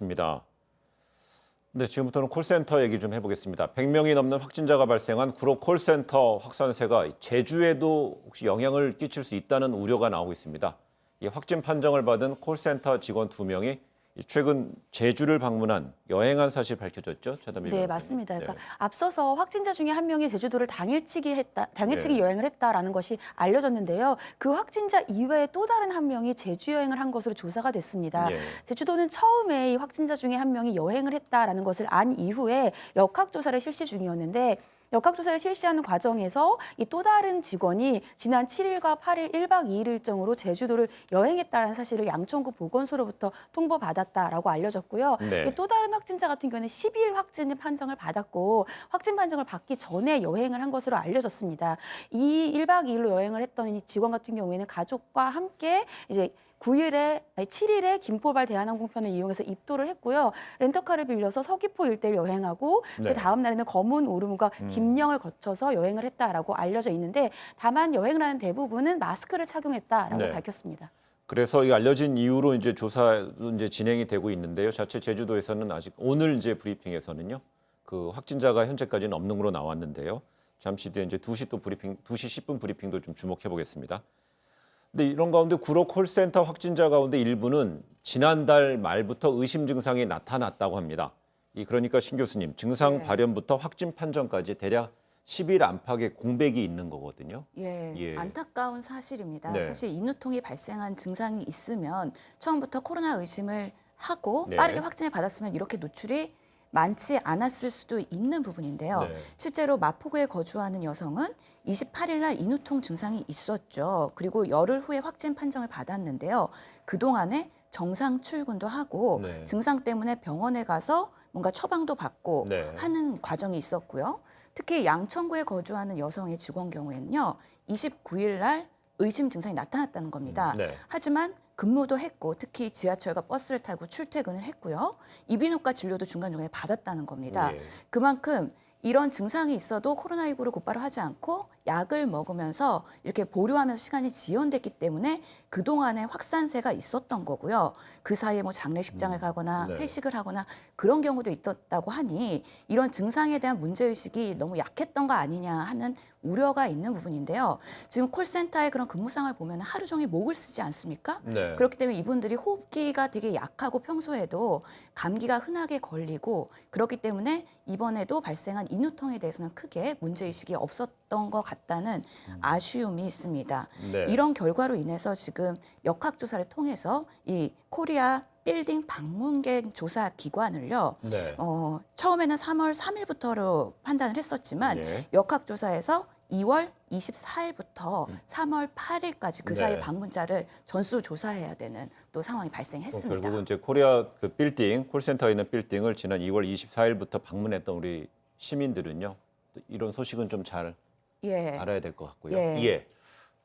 입니다. 네, 지금부터는 콜센터 얘기 좀 해보겠습니다. 100명이 넘는 확진자가 발생한 구로 콜센터 확산세가 제주에도 혹시 영향을 끼칠 수 있다는 우려가 나오고 있습니다. 이 확진 판정을 받은 콜센터 직원 2명이 최근 제주를 방문한 여행한 사실 밝혀졌죠, 최담비 네, 변호사님. 맞습니다. 그러니까 네. 앞서서 확진자 중에 한 명이 제주도를 당일치기 네. 여행을 했다라는 것이 알려졌는데요. 그 확진자 이외에 또 다른 한 명이 제주 여행을 한 것으로 조사가 됐습니다. 예. 제주도는 처음에 이 확진자 중에 한 명이 여행을 했다라는 것을 안 이후에 역학조사를 실시 중이었는데 역학조사를 실시하는 과정에서 이 또 다른 직원이 지난 7일과 8일 1박 2일 일정으로 제주도를 여행했다는 사실을 양천구 보건소로부터 통보받았다라고 알려졌고요. 네. 또 다른 확진자 같은 경우는 12일 확진 판정을 받았고 확진 판정을 받기 전에 여행을 한 것으로 알려졌습니다. 이 1박 2일로 여행을 했던 이 직원 같은 경우에는 가족과 함께 이제 7일에 김포발 대한항공편을 이용해서 입도를 했고요. 렌터카를 빌려서 서귀포 일대를 여행하고 네. 그 다음 날에는 검은 오름과 김령을 거쳐서 여행을 했다라고 알려져 있는데 다만 여행을 하는 대부분은 마스크를 착용했다라고 네. 밝혔습니다. 그래서 이 알려진 이후로 이제 조사도 이제 진행이 되고 있는데요. 자체 제주도에서는 아직 오늘 이제 브리핑에서는요. 그 확진자가 현재까지는 없는 걸로 나왔는데요. 잠시 뒤에 이제 2시 또 브리핑, 2시 10분 브리핑도 좀 주목해 보겠습니다. 근데 이런 가운데 구로 콜센터 확진자 가운데 일부는 지난달 말부터 의심 증상이 나타났다고 합니다. 그러니까 신 교수님, 증상 네. 발현부터 확진 판정까지 대략 10일 안팎의 공백이 있는 거거든요. 예, 안타까운 사실입니다. 네. 사실 인후통이 발생한 증상이 있으면 처음부터 코로나 의심을 하고 네. 빠르게 확진을 받았으면 이렇게 노출이 많지 않았을 수도 있는 부분인데요. 네. 실제로 마포구에 거주하는 여성은 28일 날 인후통 증상이 있었죠. 그리고 열흘 후에 확진 판정을 받았는데요. 그동안에 정상 출근도 하고 네. 증상 때문에 병원에 가서 뭔가 처방도 받고 네. 하는 과정이 있었고요. 특히 양천구에 거주하는 여성의 직원 경우에는요. 29일 날 의심 증상이 나타났다는 겁니다. 네. 하지만 근무도 했고 특히 지하철과 버스를 타고 출퇴근을 했고요. 이비인후과 진료도 중간중간에 받았다는 겁니다. 예. 그만큼 이런 증상이 있어도 코로나19를 곧바로 하지 않고 약을 먹으면서 이렇게 보류하면서 시간이 지연됐기 때문에 그동안에 확산세가 있었던 거고요. 그 사이에 뭐 장례식장을 가거나 네. 회식을 하거나 그런 경우도 있었다고 하니 이런 증상에 대한 문제의식이 너무 약했던 거 아니냐 하는 우려가 있는 부분인데요. 지금 콜센터의 그런 근무상을 보면 하루 종일 목을 쓰지 않습니까? 네. 그렇기 때문에 이분들이 호흡기가 되게 약하고 평소에도 감기가 흔하게 걸리고 그렇기 때문에 이번에도 발생한 인후통에 대해서는 크게 문제의식이 없었던 것 같다는 아쉬움이 있습니다. 네. 이런 결과로 인해서 지금 역학조사를 통해서 이 코리아 빌딩 방문객 조사 기관을요. 네. 처음에는 3월 3일부터로 판단을 했었지만 예. 역학조사에서 2월 24일부터 3월 8일까지 그 사이 네. 방문자를 전수 조사해야 되는 또 상황이 발생했습니다. 결국은 이제 코리아 그 빌딩 콜센터에 있는 빌딩을 지난 2월 24일부터 방문했던 우리 시민들은요. 이런 소식은 좀 잘 예. 알아야 될 것 같고요. 예. 예.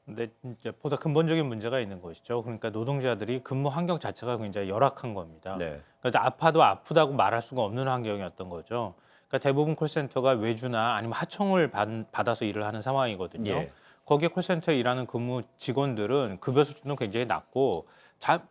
근데 이제 보다 근본적인 문제가 있는 것이죠. 그러니까 노동자들이 근무 환경 자체가 굉장히 열악한 겁니다. 네. 그러니까 아파도 아프다고 말할 수가 없는 환경이었던 거죠. 그러니까 대부분 콜센터가 외주나 아니면 하청을 받아서 일을 하는 상황이거든요. 예. 거기에 콜센터에 일하는 근무 직원들은 급여 수준도 굉장히 낮고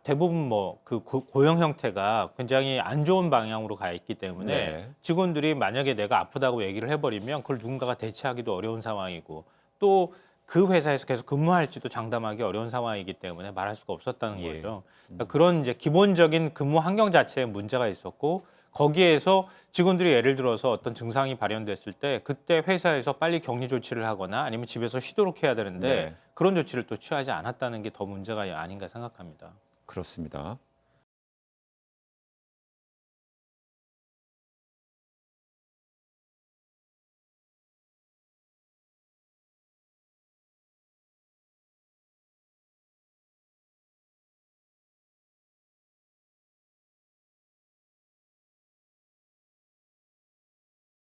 대부분 뭐 그 고용 형태가 굉장히 안 좋은 방향으로 가 있기 때문에 네. 직원들이 만약에 내가 아프다고 얘기를 해버리면 그걸 누군가가 대체하기도 어려운 상황이고 또 그 회사에서 계속 근무할지도 장담하기 어려운 상황이기 때문에 말할 수가 없었다는 예. 거죠. 그러니까 그런 이제 기본적인 근무 환경 자체에 문제가 있었고 거기에서 직원들이 예를 들어서 어떤 증상이 발현됐을 때 그때 회사에서 빨리 격리 조치를 하거나 아니면 집에서 쉬도록 해야 되는데 네. 그런 조치를 또 취하지 않았다는 게 더 문제가 아닌가 생각합니다. 그렇습니다.